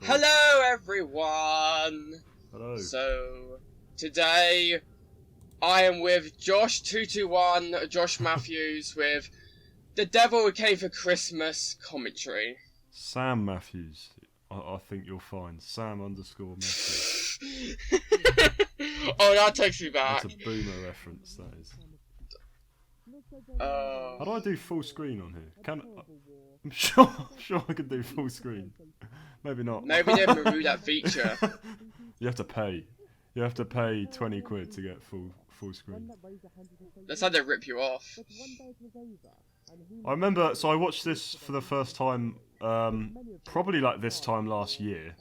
Cool. Hello everyone! Hello. So, today, I am with Josh221, Josh Matthews, with The Devil Who Came for Christmas commentary. Sam Matthews, I think you'll find. Sam_Matthews. Oh, that takes me back. That's a boomer reference, that is. Uh, How do I do full screen on here? I'm sure I can do full screen. Maybe not. Maybe they remove that feature. You have to pay. You have to pay 20 quid to get full screen. That's how they rip you off. I remember, so I watched this for the first time, probably like this time last year.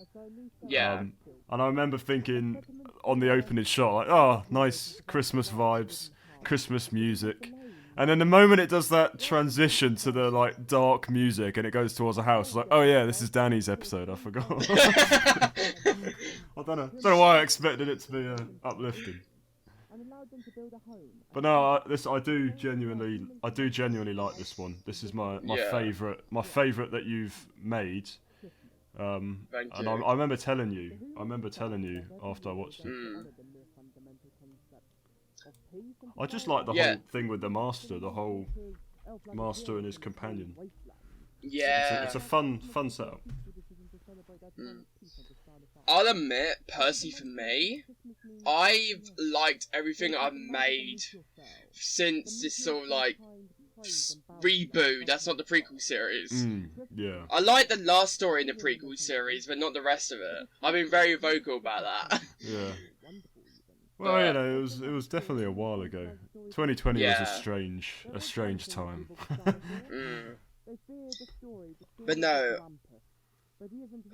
Yeah. And I remember thinking on the opening shot, like, oh, nice Christmas vibes, Christmas music. And then the moment it does that transition to the like dark music and it goes towards a house, it's like, oh yeah, this is Danny's episode. I forgot. I don't know why I expected it to be uplifting. But no, I do genuinely like this one. This is my favourite that you've made. Thank and you. I remember telling you after I watched it. I just like the whole thing with the master and his companion. Yeah. It's a fun setup. I'll admit, personally for me, I've liked everything I've made since this sort of like reboot. That's not the prequel series. Yeah. I like the last story in the prequel series, but not the rest of it. I've been very vocal about that. Yeah. Well, you know, it was definitely a while ago. 2020 was a strange time. But no,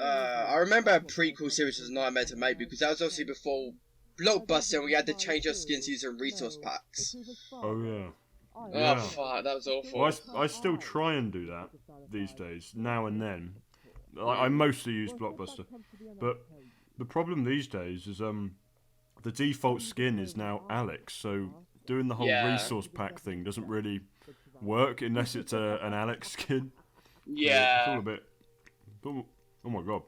I remember a prequel series was a nightmare to make because that was obviously before Blockbuster and we had to change our skins using resource packs. Oh yeah. Oh fuck, that was awful. Well, I still try and do that these days, now and then. I mostly use Blockbuster, but the problem these days is the default skin is now Alex, so doing the whole resource pack thing doesn't really work unless it's an Alex skin. Yeah. It's all a bit. Oh my god.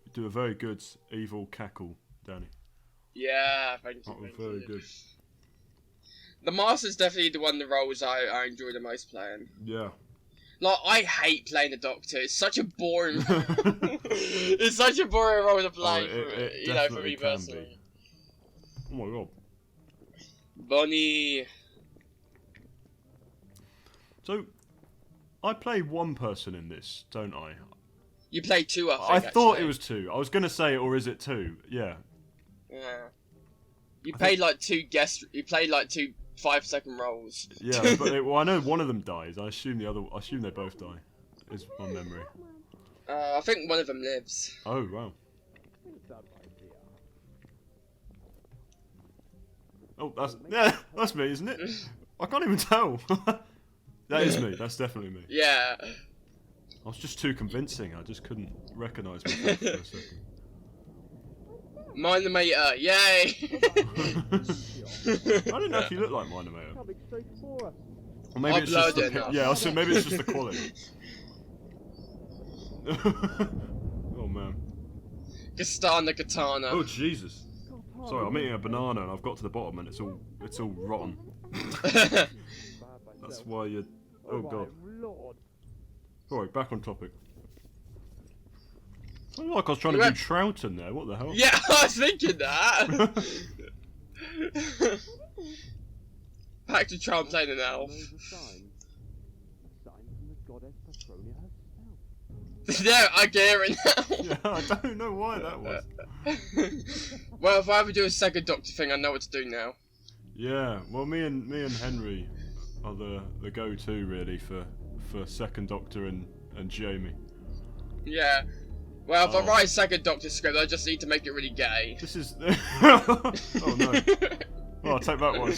You do a very good evil cackle, Danny. Yeah, thank you. That was very good. The Master's definitely the one of the roles I enjoy the most playing. Yeah. Like, I hate playing the Doctor. It's such a boring it's such a boring role to play for me personally. Oh my god. Bonnie. So, I play one person in this, don't I? You play two, I think. I thought it was two. I was going to say, or is it two? Yeah. Yeah. You played like two 5-second roles. Yeah, but I know one of them dies. I assume they both die. Is my memory. I think one of them lives. Oh wow. Oh, that's me, isn't it? I can't even tell. That is me. That's definitely me. Yeah. I was just too convincing. I just couldn't recognise myself for a second. Minomator, yay! I didn't actually look like Minomator. Or maybe it's just maybe it's just the quality. Oh man. Kastana Katana. Oh Jesus. Sorry, I'm eating a banana and I've got to the bottom and it's all rotten. That's why you. Oh god. Alright, back on topic. I feel like I was trying to do Troughton there. What the hell? Yeah, I was thinking that. Back to Troughton playing an elf. No, I can hear it now. Yeah, I don't know why that was. Well, if I ever do a second Doctor thing, I know what to do now. Yeah, well, me and Henry are the go-to really for second Doctor and Jamie. Yeah. Well, if I write a second Doctor script, I just need to make it really gay. This is. Oh no. Well, I'll take that one.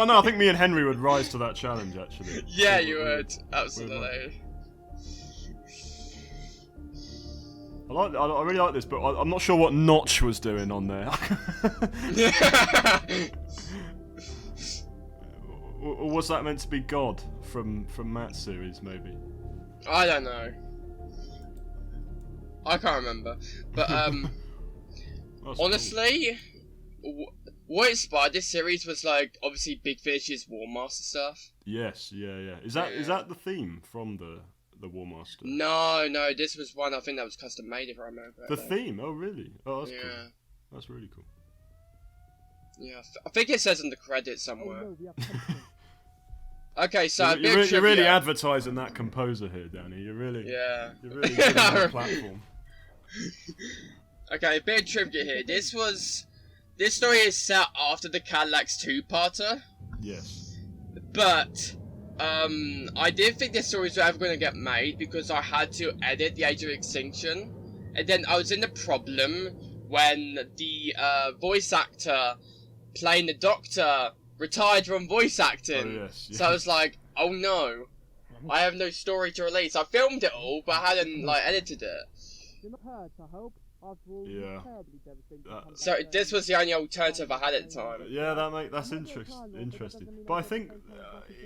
I think me and Henry would rise to that challenge actually. Yeah, you would. Absolutely. I really like this, but I'm not sure what Notch was doing on there. Or was that meant to be God from Matt's series, maybe? I don't know. I can't remember. But That's honestly, what inspired this series was like obviously Big Fish's War Master stuff. Yes, yeah. Is that the theme from the War Master? No, this was one I think that was custom made if I remember The correctly. theme? Oh, really? Oh, that's Yeah. cool. That's really cool. Yeah, I think it says in the credits somewhere. Okay, so a bit You're of trivia. really advertising that composer here, Danny. You're really giving him a platform. Okay, a bit of trivia here. This story is set after the Cadillac's two-parter. Yes. But I didn't think this story was ever going to get made because I had to edit The Age of Extinction, and then I was in the problem when the voice actor playing the Doctor retired from voice acting. Oh, yes. So I was like, oh no, I have no story to release. I filmed it all, but I hadn't like edited it. Yeah. So this was the only alternative I had at the time. Yeah, that's interesting. But I think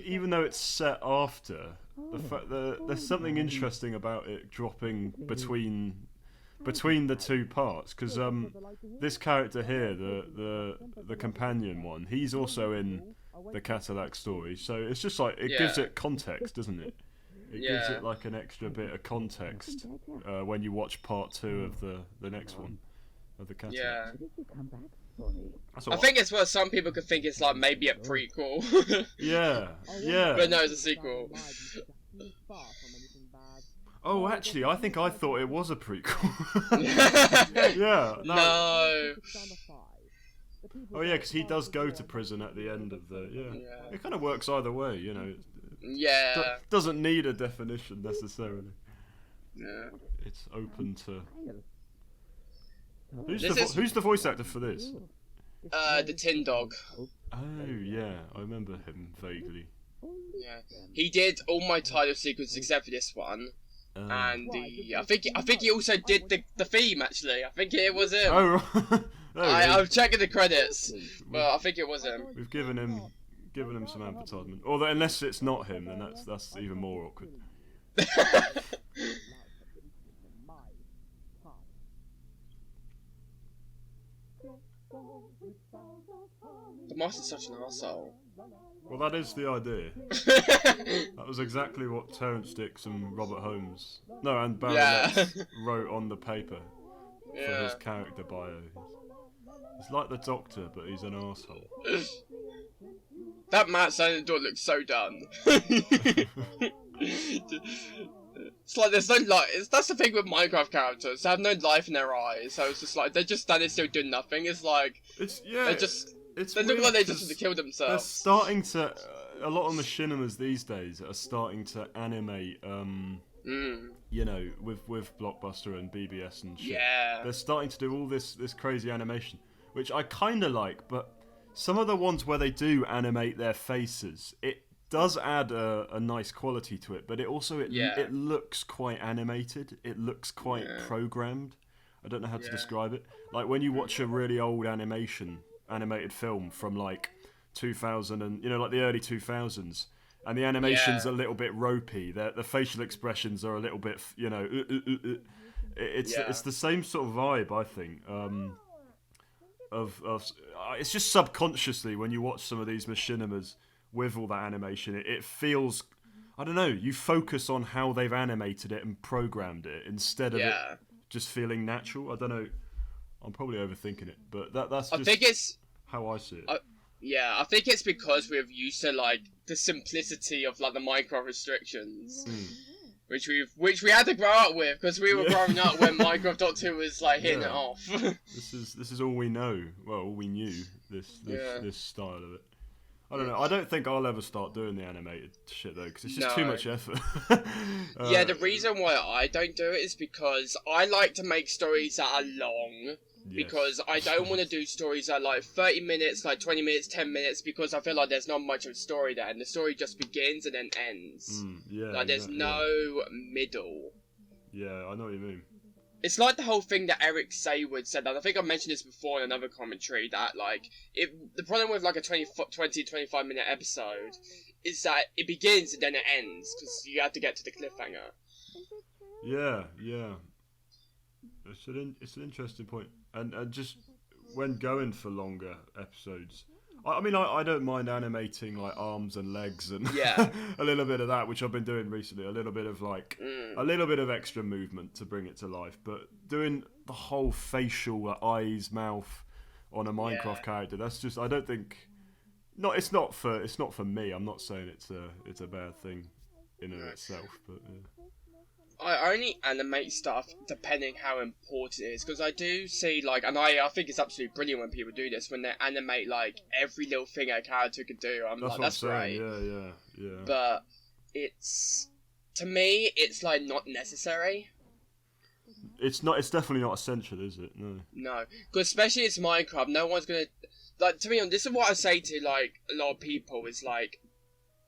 even though it's set after, the fact that there's something interesting about it dropping between the two parts, because this character here, the companion one, he's also in the Cadillac story, so it's just like it gives it context, doesn't it? It gives it like an extra bit of context when you watch part 2 of the next one of the Cadillac. Yeah. I think it's what some people could think it's like maybe a prequel. Yeah. But no, it's a sequel. Oh, actually, I think I thought it was a prequel. Yeah. No. Oh yeah, because he does go to prison at the end of the It kind of works either way, you know. Yeah. Doesn't need a definition necessarily. Yeah. It's open to. Who's the voice actor for this? The Tin Dog. Oh yeah, I remember him vaguely. Yeah. He did all my title sequences except for this one. And I think he also did the theme actually. I think it was him. Oh right. I'm checking the credits, but I think it was him. We've given him some advertisement. Or unless it's not him, then that's even more awkward. The Master's such an arsehole. Well, that is the idea. That was exactly what Terence Dicks and Robert Holmes, and Barry Letts wrote on the paper for his character bio. He's like the Doctor, but he's an arsehole. That Matt Stone door looks so done. It's like there's no life. That's the thing with Minecraft characters. They have no life in their eyes. So it's just like they're just standing still doing nothing. It's like they look like they just want to kill themselves. They're starting to. A lot of machinimas these days are starting to animate. You know, with Blockbuster and BBS and shit. Yeah. They're starting to do all this crazy animation, which I kind of like, but some of the ones where they do animate their faces, it does add a nice quality to it, but it also it looks quite animated. It looks quite programmed. I don't know how to describe it. Like when you watch a really old animated film from like 2000 and like the early 2000s, and the animation's a little bit ropey. The facial expressions are a little bit, It's the same sort of vibe, I think. It's just subconsciously when you watch some of these machinimas with all that animation, it feels, I don't know, you focus on how they've animated it and programmed it instead of it just feeling natural. I don't know, I'm probably overthinking it, but that's just how I see it. I think it's because we're used to like the simplicity of like the Minecraft restrictions. Which we had to grow up with because we were growing up when Minecraft Doctor was like hitting it off. This is all we know. Well, all we knew. This style of it. I don't know. I don't think I'll ever start doing the animated shit though, because it's just too much effort. The reason why I don't do it is because I like to make stories that are long. Because I don't want to do stories that are like 30 minutes, like 20 minutes, 10 minutes, because I feel like there's not much of a story there, and the story just begins and then ends. There's no middle. Yeah, I know what you mean. It's like the whole thing that Eric Saywood said, and I think I mentioned this before in another commentary, that like, the problem with like a 20-25 minute episode is that it begins and then it ends, because you have to get to the cliffhanger. Yeah. It's an interesting point, and just when going for longer episodes, I mean, I don't mind animating like arms and legs and Yeah. a little bit of that, which I've been doing recently. A little bit of like a little bit of extra movement to bring it to life, but doing the whole facial eyes, mouth on a Minecraft character, that's just I don't think. No, it's not for me. I'm not saying it's a bad thing in and of itself, but. I only animate stuff depending how important it is, because I do see, like, and I think it's absolutely brilliant when people do this, when they animate, like, every little thing a character could do. That's great. Yeah. But to me, it's, like, not necessary. It's definitely not essential, is it? No. No. Because especially it's Minecraft, no one's gonna, like, to me, this is what I say to, like, a lot of people, is, like,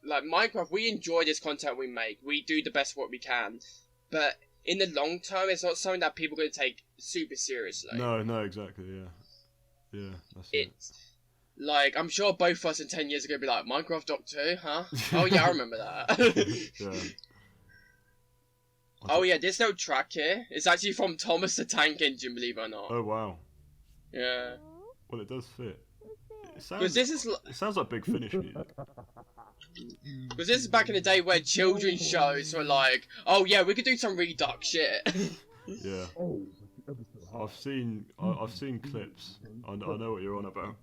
Minecraft, we enjoy this content we make. We do the best what we can. But in the long term, it's not something that people are going to take super seriously. No, exactly, yeah. Yeah, that's it. It's like, I'm sure both of us in 10 years are going to be like, Minecraft Doc 2, huh? Oh yeah, I remember that. Yeah. Oh yeah, this little track here is actually from Thomas the Tank Engine, believe it or not. Oh wow. Yeah. Well, it does fit. It sounds like Big Finish music. Because this is back in the day where children's shows were like, oh yeah, we could do some really dark shit. Yeah. I've seen clips. I know what you're on about.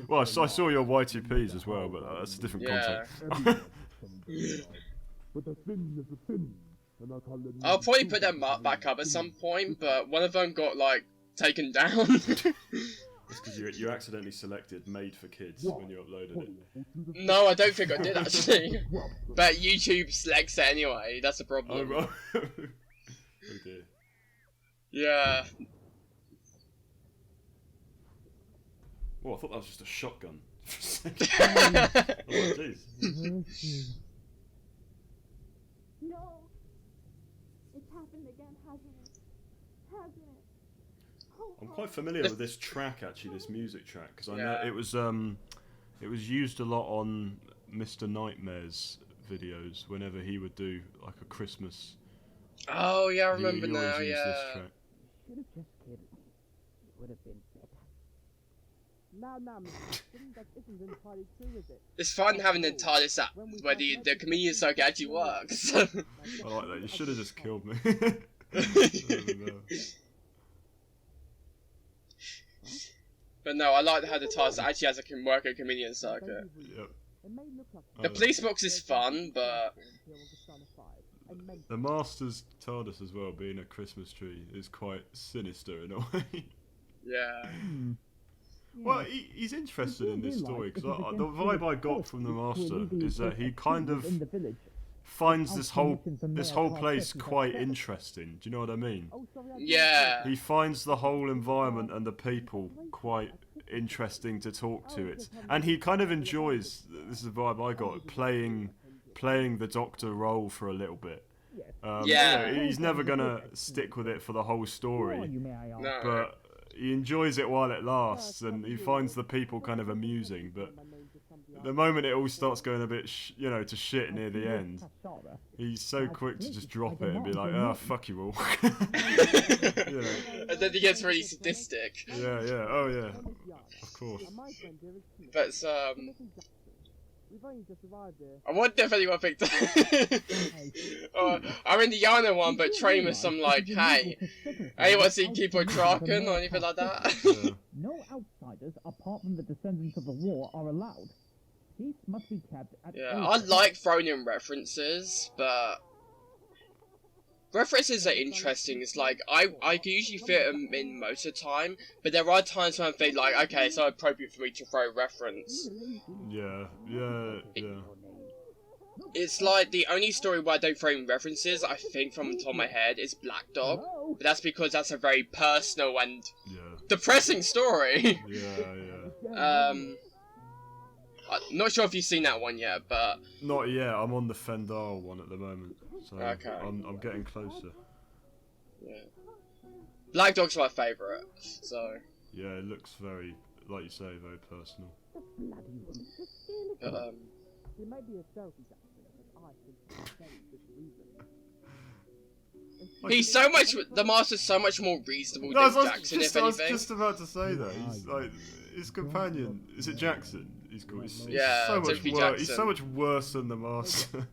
Well, I saw your Y2Ps as well, but that's a different context. I'll probably put them back up at some point, but one of them got, like, taken down. It's because you accidentally selected made for kids when you uploaded it. No, I don't think I did, actually. But YouTube selects it anyway, that's the problem. Oh, right. Oh dear. Yeah. Oh, I thought that was just a shotgun. Oh, jeez. No, it's happened again, hasn't it? Hasn't it? I'm quite familiar with this track, actually, this music track, because I know it was used a lot on Mr. Nightmare's videos whenever he would do like a Christmas. Oh yeah, I remember he now. always used this track. Should have just kidded. It would have been better. Now, that isn't entirely true, is it? It's fun having the TARDIS that where the comedian circuit actually works. I like that. You should have just killed me. But no, I like how the TARDIS actually has a work a comedian circuit. Yep. The police box is fun, but the Master's TARDIS as well, being a Christmas tree, is quite sinister in a way. Yeah. Well, he's interested in this story because the vibe I got from the Master is that he kind of finds this whole place quite interesting. Do you know what I mean? Yeah. He finds the whole environment and the people quite interesting to talk to. And he kind of enjoys. This is the vibe I got, playing the Doctor role for a little bit. Yeah. You know, he's never gonna stick with it for the whole story, No. but he enjoys it while it lasts, and he finds the people kind of amusing. But the moment it all starts going a bit, to shit near the end, he's so quick to just drop it and be like, "Oh, fuck you all." And then he gets really sadistic. Yeah. Oh yeah. Of course. But I wonder if anyone picked I'm in the Yana one, but Train with some like, hey, anyone seen Keeper Draken or anything like that? Yeah. No outsiders apart from the descendants of the war are allowed. Peace must be kept at all I like throwing in references, but references are interesting. It's like, I can usually fit them in most of the time, but there are times when I think like, okay, it's not appropriate for me to throw a reference. Yeah. It's like, the only story where I don't throw in references, I think from the top of my head, is Black Dog. But that's because that's a very personal and depressing story. Yeah. I'm not sure if you've seen that one yet, but... Not yet. I'm on the Fendal one at the moment, so Okay. I'm getting closer. Yeah. Black Dog's my favourite, so... Yeah, it looks very, like you say, very personal. It might be a therapy session, but I think it's very good reason. He's so much. The Master's so much more reasonable No, than Jackson, if I was anything. just about to say that. He's like his companion. Is it Jackson? He's called. He's Yeah, so much Timothy worse. He's Jackson. so much worse than the Master.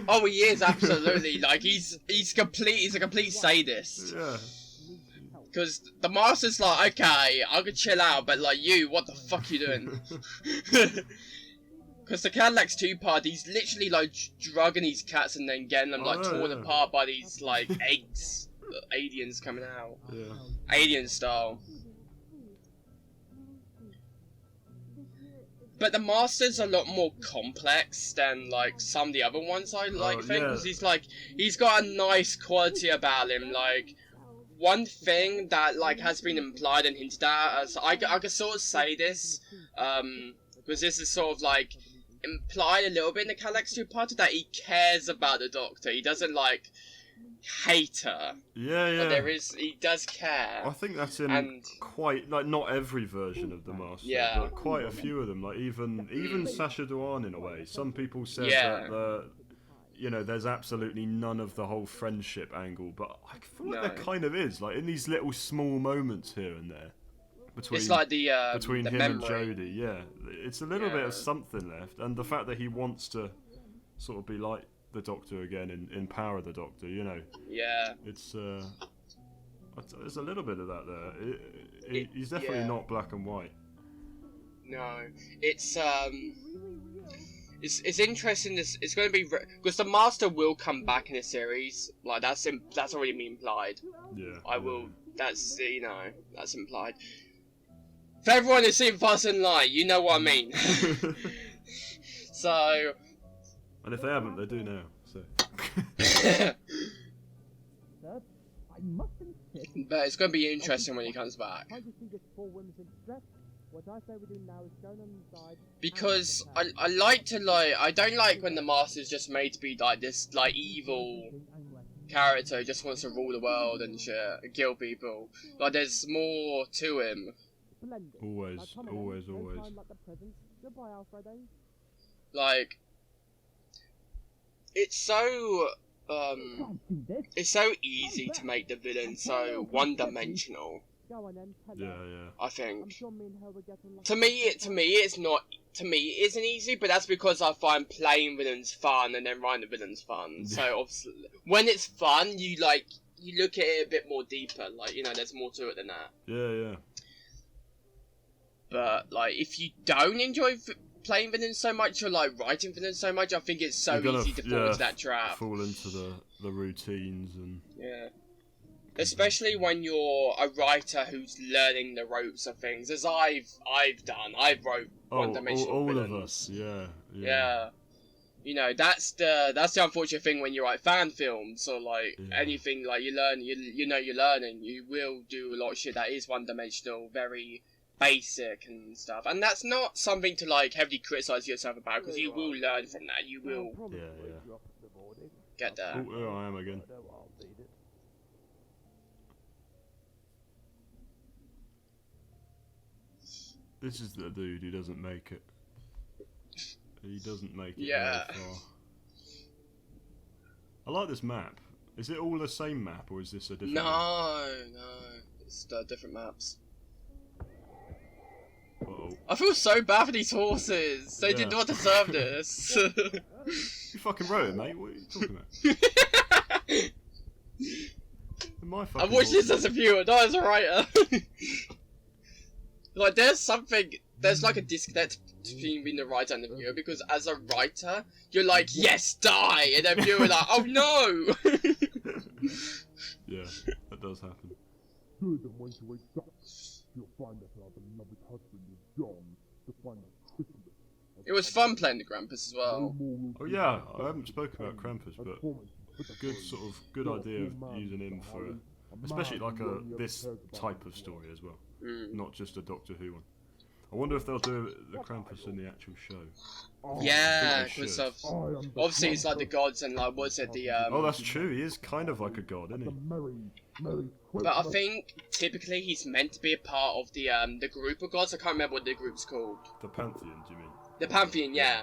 Oh, he is absolutely. Like he's complete. He's a complete sadist. Yeah. Because the Master's like, okay, I could chill out, but like you, what the fuck you doing? Because the Cadillac's two-part, he's literally like drugging these cats and then getting them like torn apart by these like eggs, aliens coming out, Yeah. alien style. But the Master's a lot more complex than like some of the other ones I think, because he's got a nice quality about him. Like one thing that like has been implied and hinted at, as I could sort of say this, because this is sort of like implied a little bit in the Cadillac's two-parter, that he cares about the Doctor. He doesn't like hate her. Yeah. But he does care. I think that's in quite like not every version of the Master, but quite a few of them. Like even Sacha Dhawan in a way. Some people said that there's absolutely none of the whole friendship angle, but I feel like there kind of is. Like in these little small moments here and there. Between, it's like between the him memory. and Jodie, yeah. It's a little bit of something left, and the fact that he wants to sort of be like the Doctor again and empower the Doctor, Yeah. It's there's a little bit of that there. He's definitely not black and white. No, it's interesting. It's going to be because the Master will come back in the series. Like that's already been implied. Yeah. I will. That's that's implied. For everyone who's seen Fast and Light, you know what I mean. So. And if they haven't, they do now. So. But it's going to be interesting when he comes back. Because I like to I don't like when the Master's just made to be like this like evil character who just wants to rule the world and shit and kill people. Like there's more to him. Always. Like it's so easy to make the villain so one-dimensional. Yeah. I think. To me, it's not. To me, it isn't easy, but that's because I find playing villains fun and then writing the villains fun. So obviously, when it's fun, you look at it a bit more deeper. Like there's more to it than that. Yeah. But like, if you don't enjoy playing villains so much or like writing villains so much, I think it's so easy to fall into that trap. Fall into the routines and. Yeah. Especially when you're a writer who's learning the ropes of things, as I've done. I've wrote one-dimensional villains. All of us, yeah. That's the unfortunate thing when you write fan films or like anything like you learn. You're learning. You will do a lot of shit that is one-dimensional, very basic and stuff, and that's not something to like heavily criticize yourself about, because you will learn from that. You will get there. Oh, I am again. This is the dude who doesn't make it. He doesn't make it very far. I like this map. Is it all the same map, or is this a different map? No. It's different maps. Uh-oh. I feel so bad for these horses. They did not deserve this. You fucking wrote it, mate. What are you talking about? My fucking I watched this as a viewer, not as a writer. Like, there's like a disconnect between being the writer and the viewer, because as a writer, you're like, yes, die! And then viewer like, oh no! Yeah, that does happen. Good, and when she wakes up, she'll find that her beloved husband is gone to find out Christmas. It was fun playing the Grampus as well. Oh yeah, I haven't spoken about Krampus, but good idea of using him for, especially like this type of story as well, not just a Doctor Who one. I wonder if they'll do the Krampus in the actual show. Yeah, because obviously it's like the gods and like what's it the Oh, that's true. He is kind of like a god, isn't he? But I think typically he's meant to be a part of the group of gods. I can't remember what the group's called. The Pantheon, do you mean? The Pantheon, yeah.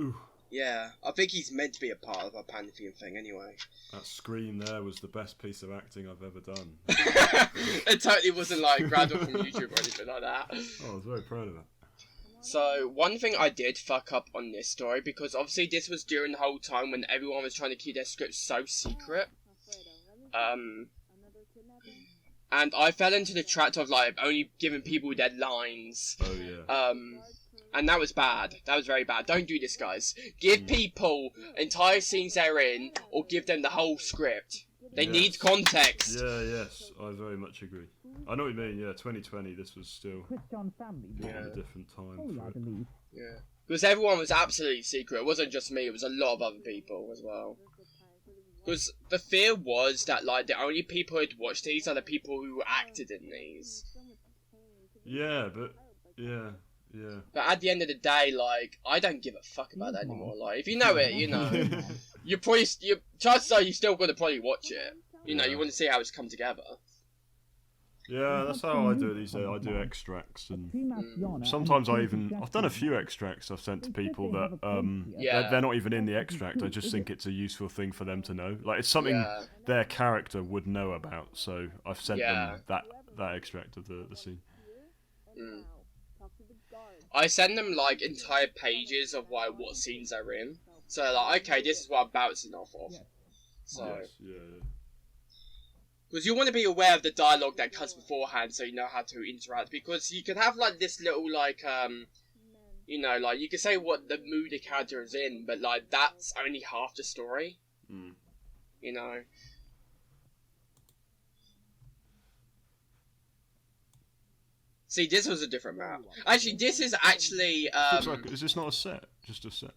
Ooh. Yeah, I think he's meant to be a part of a Pantheon thing anyway. That scream there was the best piece of acting I've ever done. It totally wasn't like grabbed up from YouTube or anything like that. Oh, I was very proud of that. So, one thing I did fuck up on this story, because obviously this was during the whole time when everyone was trying to keep their scripts so secret. And I fell into the trap of like only giving people their lines. Oh yeah. And that was bad. That was very bad. Don't do this, guys. Give people entire scenes they're in, or give them the whole script. They need context. Yeah, yes, I very much agree. I know what you mean. Yeah, 2020. This was still a different time for it. Yeah. Because everyone was absolutely secret. It wasn't just me. It was a lot of other people as well. Because the fear was that like the only people who'd watch these are the people who acted in these. Yeah, but yeah. But at the end of the day, like, I don't give a fuck about that anymore. Like, if you know it, you know. Chances are you still gonna probably watch it. You know, you want to see how it's come together. Yeah, that's how I do it these days. I do extracts, and sometimes I've done a few extracts I've sent to people that they're not even in the extract. I just think it's a useful thing for them to know. Like, it's something their character would know about, so I've sent them that extract of the scene. Mm. I send them like entire pages of what scenes they're in. So like, okay, this is what I'm bouncing off of. So, because you want to be aware of the dialogue that comes beforehand, so you know how to interact. Because you can have like this little like you know, like you can say what the mood the character is in, but like that's only half the story. Mm. You know. See, this was a different map. Actually, this is actually is this not a set? Just a set?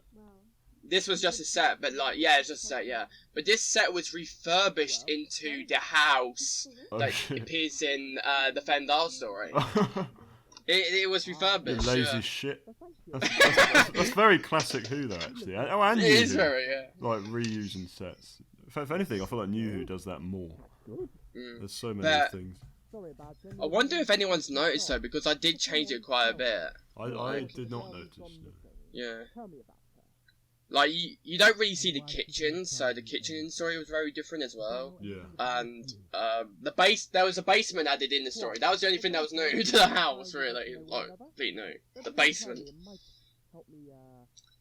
This was just a set, but like, yeah, it's just a set, yeah. But this set was refurbished into the house that appears in the Fendal story. It was refurbished. You lazy shit. That's very classic Who, though, actually. Oh, and it is very, like reusing sets. If anything, I feel like New Who does that more. There's so many things. I wonder if anyone's noticed though, because I did change it quite a bit. I did not notice. No. Yeah. Like you don't really see the kitchen, so the kitchen story was very different as well. Yeah. And there was a basement added in the story. That was the only thing that was new to the house, really. Like, pretty new. The basement.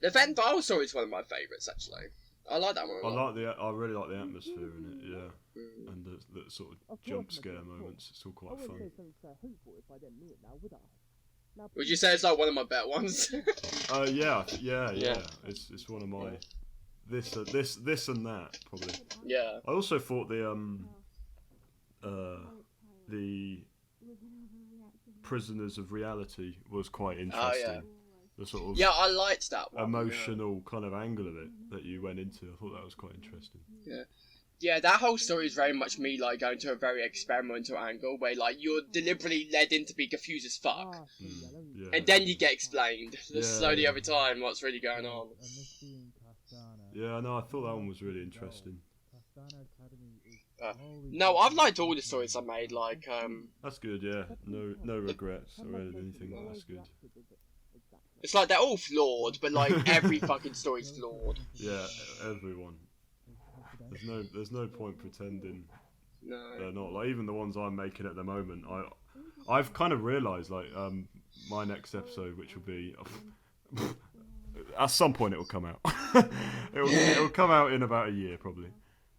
The Van Dial story is one of my favourites, actually. I like that one a lot. I really like the atmosphere in it, yeah. And the sort of jump scare moments. It's all quite fun. Would you say it's like one of my better ones? Yeah. It's one of my this and that probably. Yeah. I also thought the Prisoners of Reality was quite interesting. Oh, yeah. The sort of I liked that one. Emotional kind of angle of it that you went into. I thought that was quite interesting. Yeah, that whole story is very much me like going to a very experimental angle where like you're deliberately led in to be confused as fuck, and then you get explained slowly over time what's really going on. Yeah, no, I thought that one was really interesting. No, I've liked all the stories I made. Like that's good. Yeah, no regrets or anything. That's good. It's like they're all flawed, but like every fucking story's flawed. Yeah, everyone. There's no point pretending they're not. Like even the ones I'm making at the moment, I've kind of realised like my next episode, which will be at some point it will come out. It'll come out in about a year probably.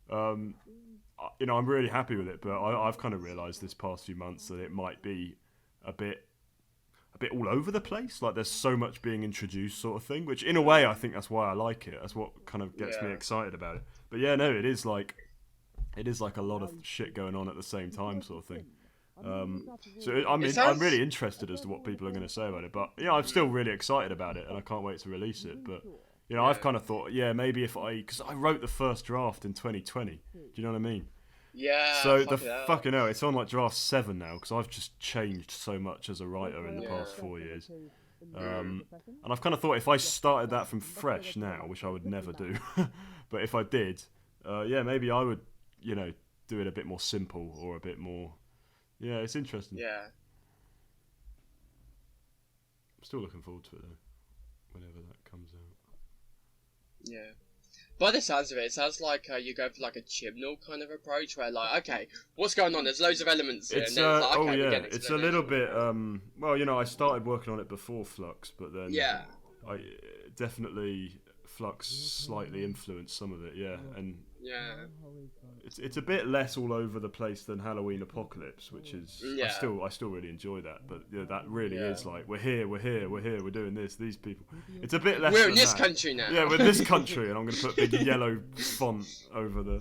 You know, I'm really happy with it, but I've kind of realised this past few months that it might be a bit all over the place. Like there's so much being introduced, sort of thing. Which in a way, I think that's why I like it. That's what kind of gets me excited about it. But yeah, no, it is like a lot of shit going on at the same time, sort of thing. So I'm really interested as to what people are going to say about it. But you know, I'm still really excited about it, and I can't wait to release it. But you know, I've kind of thought, maybe because I wrote the first draft in 2020. Do you know what I mean? Yeah. So fucking hell, it's on like draft 7 now because I've just changed so much as a writer in the past 4 years. And I've kind of thought if I started that from fresh now, which I would never do, but if I did, maybe I would, you know, do it a bit more simple or a bit more. Yeah, it's interesting. Yeah. I'm still looking forward to it though, whenever that comes out. Yeah. By the sounds of it, it sounds like you go for like a chibnall kind of approach, where like, okay, what's going on? There's loads of elements here, It's and then it's like, okay, oh we yeah, get an it's a little explanation. bit well, you know, I started working on it before Flux, but then Yeah. I definitely Flux slightly influenced some of it, yeah, and Yeah. it's a bit less all over the place than Halloween Apocalypse, which is Yeah. I still really enjoy that, but yeah, that really Yeah. is like we're here, we're doing this, these people. It's a bit less. We're than in this that. country now. Yeah, we're in this country, and I'm going to put big yellow font over the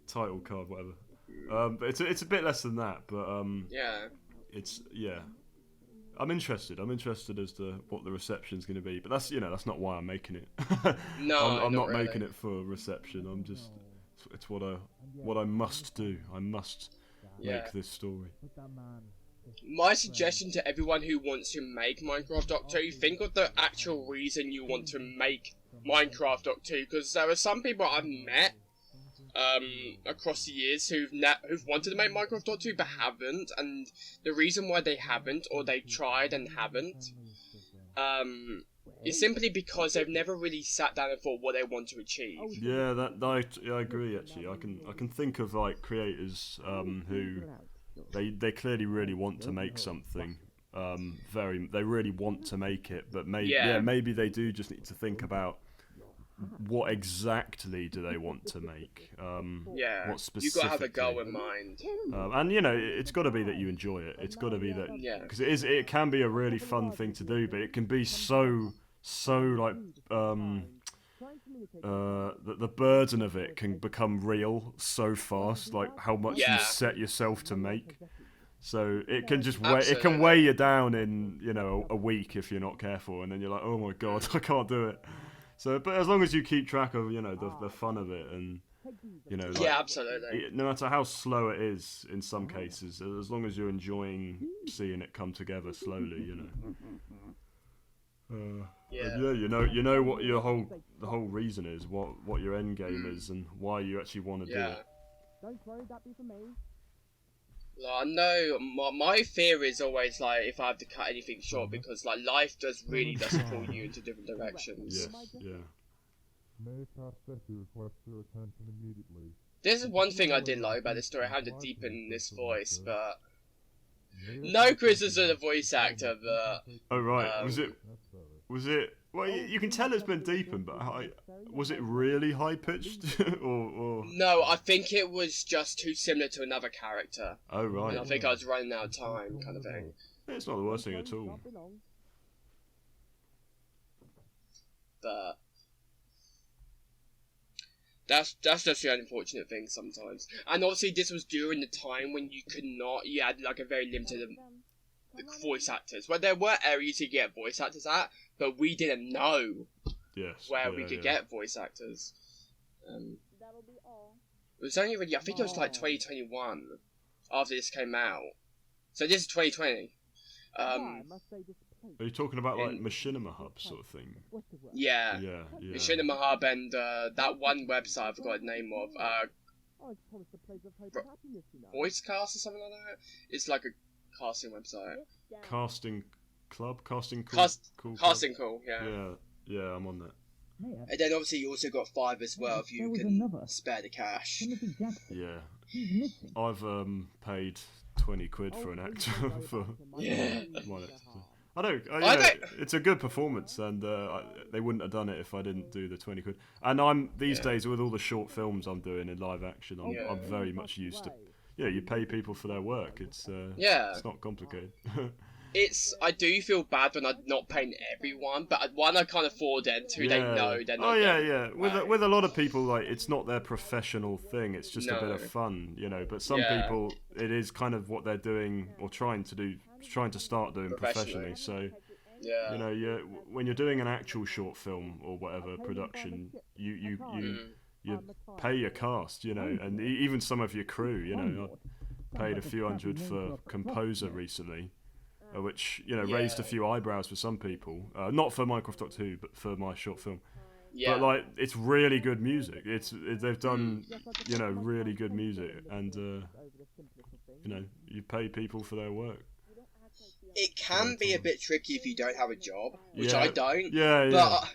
title card, whatever. But it's a bit less than that, but Yeah. it's I'm interested as to what the reception's going to be, but that's not why I'm making it. No, I'm not really. making it for reception. I'm just it's what I must do. I must Yeah. make this story. My suggestion to everyone who wants to make Minecraft Doc 2, think of the actual reason you want to make Minecraft Doc 2, because there are some people I've met across the years who've wanted to make Minecraft Doc 2 but haven't, and the reason why they haven't, or they tried and haven't, is simply because they've never really sat down and thought what they want to achieve. Yeah, I agree. Actually, I can think of like creators who they clearly really want to make something. They really want to make it, but maybe they do just need to think about what exactly do they want to make. Yeah, what you've got to have a specifically. goal in mind. And you know, it's got to be that you enjoy it. It's got to be that because it can be a really fun thing to do, but it can be so like the burden of it can become real so fast, like how much you set yourself to make. So it can just it can weigh you down in, you know, a week if you're not careful, and then you're like, oh my god, I can't do it. So, but as long as you keep track of, you know, the fun of it, and you know, like, absolutely. no matter how slow it is in some cases, as long as you're enjoying seeing it come together slowly, you know. You know what the whole reason is, what your end game is, and why you actually want to do it. Don't worry, that be for me. Like, I know my fear is always like if I have to cut anything short, because like life really does pull you into different directions. Yes, yeah. Mayor Sessi requests your attention immediately. This is one thing I did like about this story, how to deepen this voice, but no criticism of the voice actor, but Oh right, was it? Well, you can tell it's been deepened, but was it really high pitched, or? No, I think it was just too similar to another character. Oh right. And I think I was running out of time, kind of thing. It's not the worst thing at all. But that's just the unfortunate thing sometimes. And obviously, this was during the time when you had like a very limited voice actors. Well, there were areas you get voice actors at, but we didn't know where we could get voice actors. It was only really, I think it was like 2021 after this came out. So this is 2020. Are you talking about like Machinima Hub sort of thing? Yeah. Yeah. Machinima Hub and that one website I forgot the name of. Voicecast or something like that. It's like a casting website. Casting Call. Casting Call, yeah. Yeah, I'm on that. And then obviously you also got 5 as well if you can spare the cash. Yeah. I've paid 20 quid for an actor for my next. I don't. It's a good performance, and they wouldn't have done it if I didn't do the 20 quid. And I'm these days with all the short films I'm doing in live action. I'm very much used to. Yeah, you pay people for their work. It's it's not complicated. I do feel bad when I'm not paying everyone, but one, I can't afford it, and two, they know they're not. Oh yeah. With a lot of people, like, it's not their professional thing. It's just a bit of fun, you know. But some people, it is kind of what they're doing or trying to start doing professionally. So, you know, when you're doing an actual short film or whatever production, you pay your cast, you know, and even some of your crew, you know. I paid a few hundred for composer recently. Which, you know, raised a few eyebrows for some people. Not for Minecraft Doc 2, but for my short film. Yeah. But, like, it's really good music. They've done, you know, really good music. And, you know, you pay people for their work. It can be a bit tricky if you don't have a job, which I don't. Yeah. But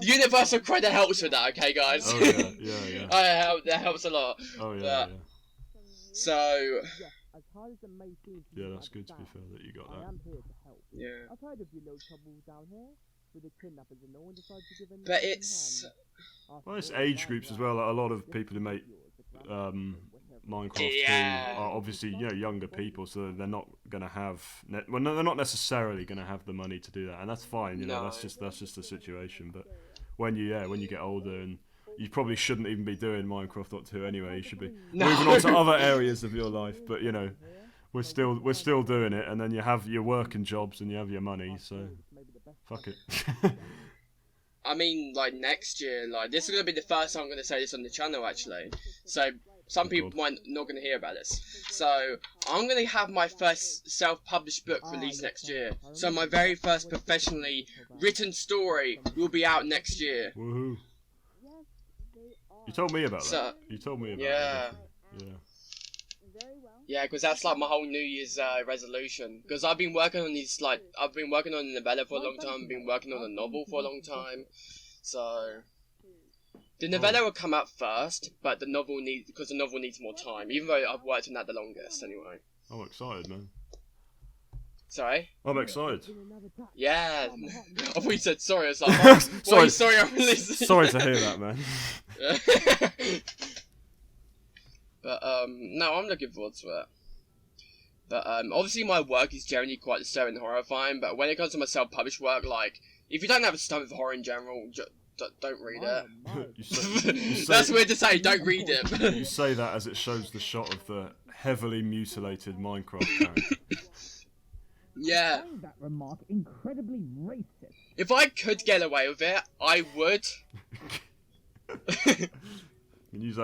Universal credit helps with that, okay, guys? Oh yeah. That helps a lot. Oh yeah, Yeah. So, As hard as it may seem to yeah. you That's at the good to be time, fair that you got I that. am here to help. yeah. I've heard of your little trouble down here with the kidnappers and no one decides to give any But helping it's... hand. Well, it's age groups as well. Like, a lot of people who make Minecraft 2 Yeah. are obviously younger people, so they're not gonna have well, no, they're not necessarily gonna have the money to do that, and that's fine. You know, No. that's just the situation. But when you get older, and you probably shouldn't even be doing Minecraft 2 anyway. You should be No. moving on to other areas of your life. But we're still doing it, and then you have your working jobs and you have your money. So fuck it. I mean, like, next year, like, this is going to be the first time I'm going to say this on the channel, actually. So, some people might not going to hear about this. So, I'm going to have my first self-published book released next year. So, my very first professionally written story will be out next year. Woohoo! You told me about So, that. You told me about yeah. that. Yeah. Yeah, because that's like my whole New Year's resolution. Because I've been working on these, like, I've been working on a novella for a long time, been working on a novel for a long time. So, the novella will come out first, but the novel because the novel needs more time, even though I've worked on that the longest anyway. I'm excited, man. Sorry? I'm excited. Yeah. I thought you said sorry, I was like, oh, Sorry. sorry I'm listening. Sorry to hear that, man. But, no, I'm looking forward to it. But, obviously my work is generally quite disturbing and horrifying, but when it comes to my self-published work, like, if you don't have a stomach for horror in general, don't read it. you say, That's weird to say, don't read it. You say that as it shows the shot of the heavily mutilated Minecraft character. Yeah. find that remark incredibly racist. If I could get away with it, I would. You can use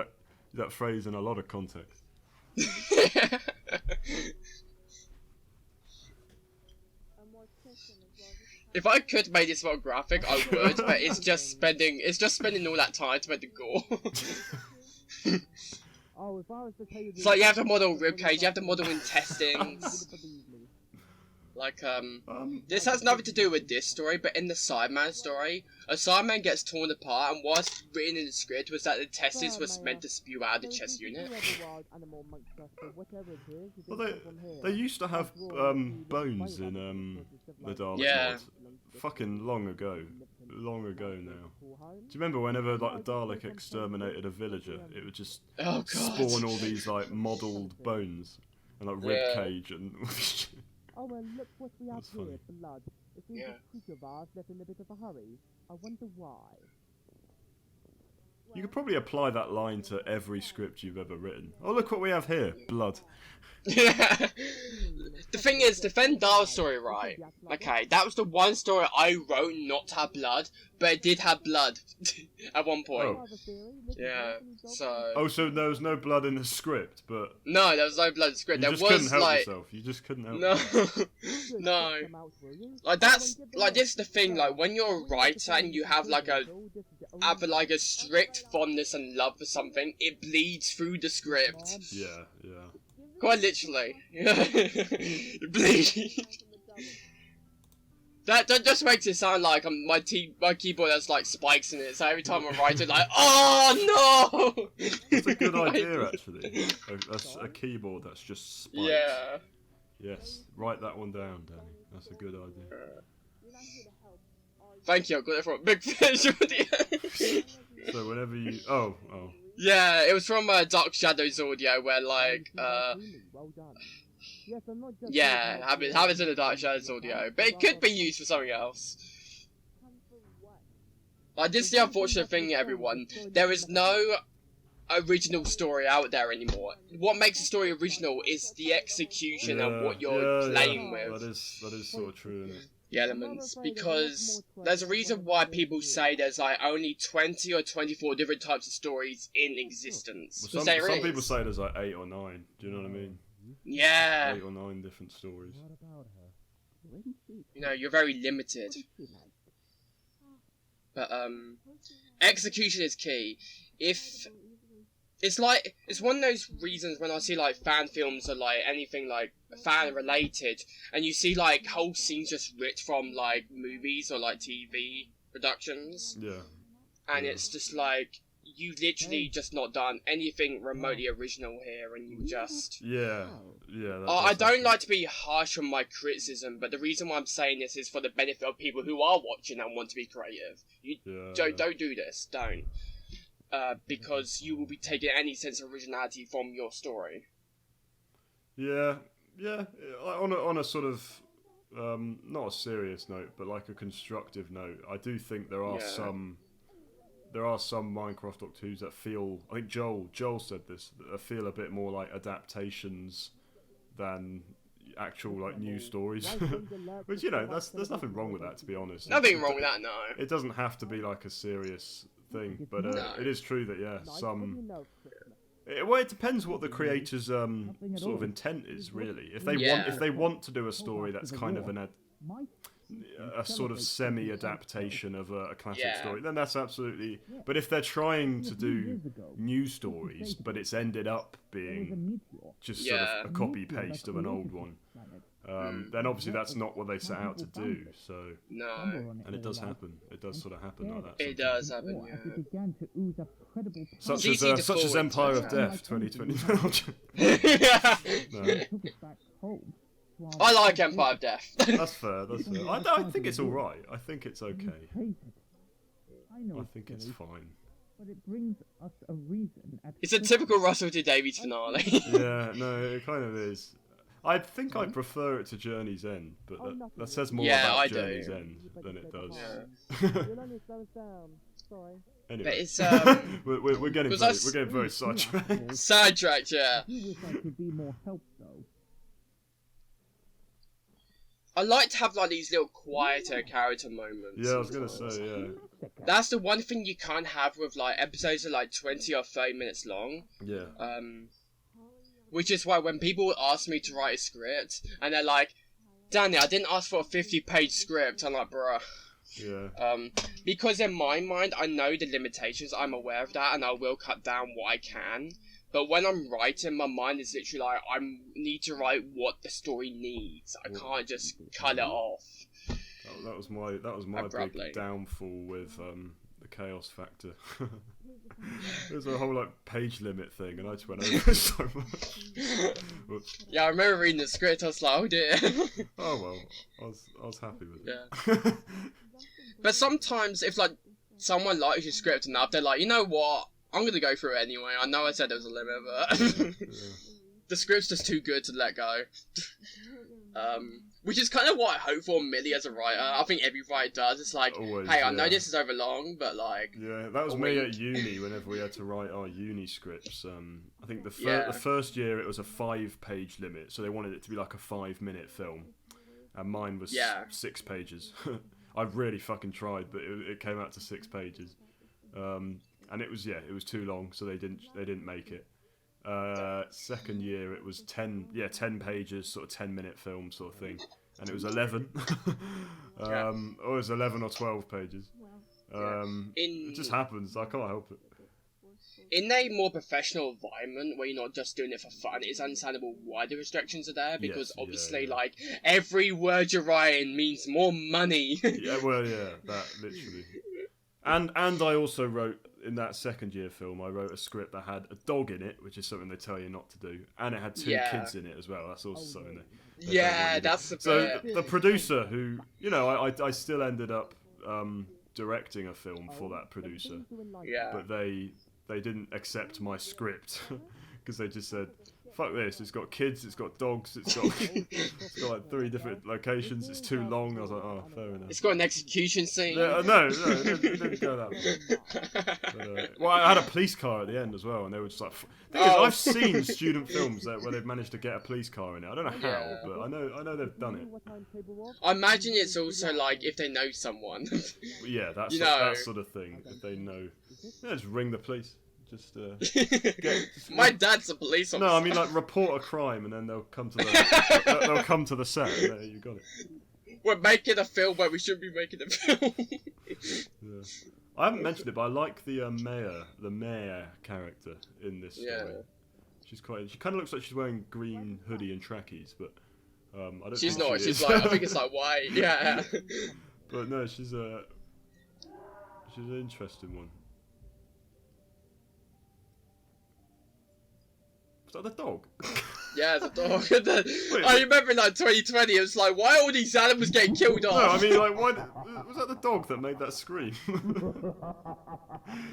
that phrase in a lot of context. If I could make this more graphic, I would, but it's just spending all that time to make the gore. Oh, if I was to tell you It's like you have to model ribcage, you have to model intestines. Like, this has nothing to do with this story, but in the Sideman story, a Sideman gets torn apart, and what's written in the script was that the intestines was meant to spew out of the chest unit. Well, they used to have bones in the Dalek Yeah. mod. Fucking long ago now. Do you remember whenever like the Dalek exterminated a villager, it would just Oh god. spawn all these like modelled bones and like rib Yeah. cage and Oh, well, look what we have That's here, funny. blood. It seems Yeah. a creature of ours left in a bit of a hurry. I wonder why. You could probably apply that line to every script you've ever written. Oh, look what we have here. Blood. Yeah. The thing is, defend Dar's story right. Okay, that was the one story I wrote not to have blood, but it did have blood at one point. Oh. Yeah, so... Oh, so there was no blood in the script, but No, there was no blood in the script. you There just couldn't was, help like... yourself. You just couldn't help No. yourself. No. Like, that's... Like, this is the thing, like, when you're a writer and you have, like, a strict fondness and love for something, it bleeds through the script. Yeah. Quite literally. It bleeds. That just makes it sound like my keyboard has like spikes in it, so every time I write it, like, oh no! That's a good idea, actually. A keyboard that's just spiked. Yeah. Yes, write that one down, Danny. That's a good idea. Thank you, I got it from Big Fish Audio. So whenever you... Oh. Yeah, it was from Dark Shadows Audio, where like, yeah, have it in the Dark Shadows Audio, but it could be used for something else. Like, this is the unfortunate thing, everyone. There is no original story out there anymore. What makes a story original is the execution and what you're playing with. That is sort of true, isn't it? The elements, because there's a reason why people say there's like only 20 or 24 different types of stories in existence. Well, Because some people say there's like 8 or 9. Do you know what I mean? Yeah, 8 or 9 different stories. you know, you're very limited. But execution is key. If it's one of those reasons when I see like fan films or like anything like fan related, and you see like whole scenes just ripped from like movies or like TV Productions, Yeah. and Yeah. it's just like you literally just not done anything remotely original here, and you just. Yeah. Yeah. That I does don't happen. like to be harsh on my criticism, but the reason why I'm saying this is for the benefit of people who are watching and want to be creative. You Yeah. don't do this, don't, because you will be taking any sense of originality from your story. Yeah. Yeah. On a sort of not a serious note, but like a constructive note, I do think there are Yeah. some Minecraft Doctor Who's that feel. I think Joel said this. That feel a bit more like adaptations than actual like new stories. Which there's nothing wrong with that, to be honest. Nothing wrong with that, no. It doesn't have to be like a serious thing, but No. it is true that some. You know, Christmas. Well, it depends what the creator's sort of intent is, really. If they want to do a story that's kind of a sort of semi-adaptation of a classic Yeah. story, then that's absolutely. But if they're trying to do new stories, but it's ended up being just sort Yeah. of a copy paste of an old one, then obviously that's not what they set out to do. So, No. and it does happen. It does sort of happen like that. It does happen, As it yeah. began to ooze a credible Such It's easy to as forward, Empire of yeah. Death 2020. No. took it back home. I like Empire of Death. That's fair. That's fair. I think it's all right. I think it's okay. I know I think it's silly, fine. but it brings us a reason at It's a typical Russell T Davies finale. Yeah, no, it kind of is. I think I prefer it to Journey's End, but that says more Yeah, about I do. Journey's End than it does. You'll only slow us down. Sorry. But Anyway, it's we're getting Was very, us- we're getting very sidetracked. sidetracked, yeah. You wish I could be more help though. I like to have like these little quieter character moments. Yeah, I was gonna sometimes. say, yeah, That's the one thing you can't have with like episodes that are like 20 or 30 minutes long. yeah. Which is why when people ask me to write a script and they're like, Danny, I didn't ask for a 50-page script, I'm like, bruh. Yeah, Because in my mind, I know the limitations, I'm aware of that, and I will cut down what I can. But when I'm writing, my mind is literally like, I need to write what the story needs. I can't just cut it off. that was my Abruptly. big downfall with the chaos factor. There's a whole like page limit thing, and I just went over it so much. Whoops. Yeah, I remember reading the script, I was like, oh dear. Oh well, I was happy with it. Yeah. But sometimes, if like someone likes your script enough, they're like, you know what? I'm gonna go through it anyway. I know I said there was a limit, but the script's just too good to let go. Which is kind of what I hope for Millie as a writer. I think every writer does. It's like, Always, hey, I know yeah. this is over long, but like, Yeah, that was a me wink. at uni whenever we had to write our uni scripts. I think the Yeah. first year it was a 5-page limit, so they wanted it to be like a 5-minute film, and mine was Yeah. 6 pages. I really fucking tried, but it came out to 6 pages, and it was too long, so they didn't make it. Second year it was 10 pages, sort of 10-minute film sort of thing, and it was 11. Or it was 11 or 12 pages. It just happens. I can't help it. in a more professional environment where you're not just doing it for fun, it's understandable why the restrictions are there, because Yes, obviously, yeah. like, every word you're writing means more money. Yeah, well, yeah, that literally. And I also wrote in that second year film. I wrote a script that had a dog in it, which is something they tell you not to do, and it had 2 Yeah. kids in it as well. That's also something they don't want Yeah, you to do. that's the So bit. the producer, who I still ended up directing a film for that producer, Yeah. but they didn't accept my script because they just said, fuck this, it's got kids, it's got dogs, it's got like 3 different locations, it's too long. I was like, oh, fair enough. It's got an execution scene. No, it didn't go that far. But, well, I had a police car at the end as well, and they were just like... Thing is, Oh. I've seen student films where they've managed to get a police car in it. I don't know how, Yeah. but I know they've done it. I imagine it's also like if they know someone. But yeah, that's You know. that sort of thing. If they know, just ring the police. Just My dad's a police officer. no, I mean like report a crime, and then they'll come to the they'll come to the set. There, you got it. We're making a film where we shouldn't be making a film. Yeah. I haven't mentioned it, but I like the mayor character in this story. Yeah. She kind of looks like she's wearing green hoodie and trackies, but I don't. She's think not. she She's is. like, I think it's like white. Yeah. But no, she's She's an interesting one. Was that the dog? Yeah, the dog. I remember in like 2020, it was like, why are all these animals getting killed off? No, I mean, like, why? Was that the dog that made that scream?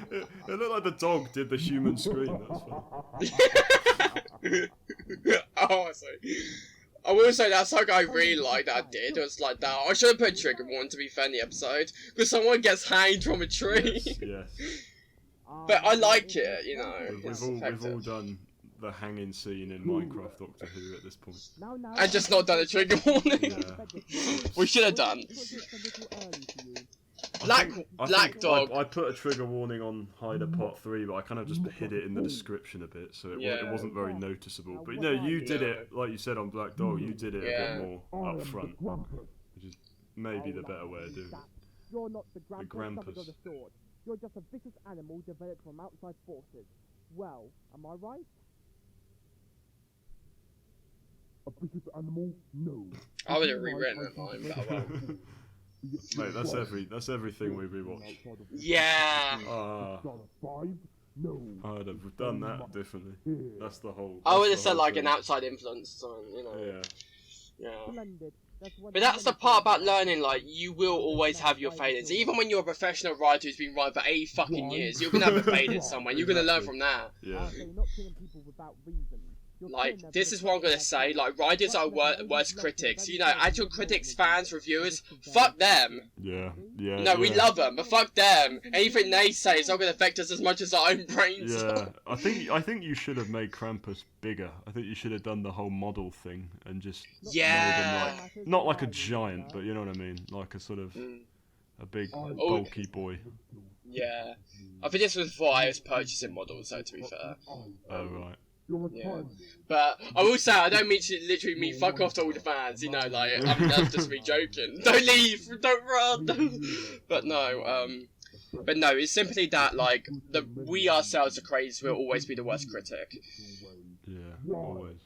it looked like the dog did the human scream. That's funny. Oh, I see. I will say that's something I really liked that I did. It was like that. I should have put a trigger warning to be fair in the episode, because someone gets hanged from a tree. Yes. But I like it, you know. It's We've all effective. done the hanging scene in Minecraft Doctor Who at this point. And just not done a trigger warning. Yeah. We should have done. Black Dog. I put a trigger warning on Hider Part 3, but I kind of just hid it in the description a bit, so it wasn't very noticeable. But no, you did it, like you said on Black Dog, you did it a bit more up front, which is maybe the better way of doing it. You're not the The Grampus of Grampus. the sword. You're just a vicious animal developed from outside forces. Well, am I right? A vicious animal? No. I would have rewritten that line, but I won't. Mate, that's everything we rewatch. Yeah. Ah, Star of 5? No. I'd have done that differently. That's the whole. I would have that's the said whole like thing. an outside influence, something, you know. Yeah. Yeah. Splendid. What But that's the part about learning, like, you will always have your failures. Even when you're a professional writer who's been writing for 80 fucking years, you're gonna have a failure somewhere. You're gonna learn from that. Yeah. So you're not killing people without reason. You're killing Like, them this is what I'm gonna say, like, writers are worst critics. You know, actual critics, fans, reviewers, fuck them. Yeah. Yeah. No, we yeah. love them, but fuck them. Anything they say is not gonna affect us as much as our own brains. Yeah, I think you should have made Krampus bigger. I think you should have done the whole model thing and just Yeah. made him like not like a giant, but you know what I mean, like a sort of Mm, a big bulky boy. yeah. I think this was before I was purchasing models, though, to be fair. Oh right. You're a Yeah. time. But I will say, I don't mean to literally mean fuck off to all the fans, you know, like, I mean, that's just me joking. Don't leave, don't run! But no, it's simply that, like, we ourselves, the creators, will always be the worst critic. Yeah, always.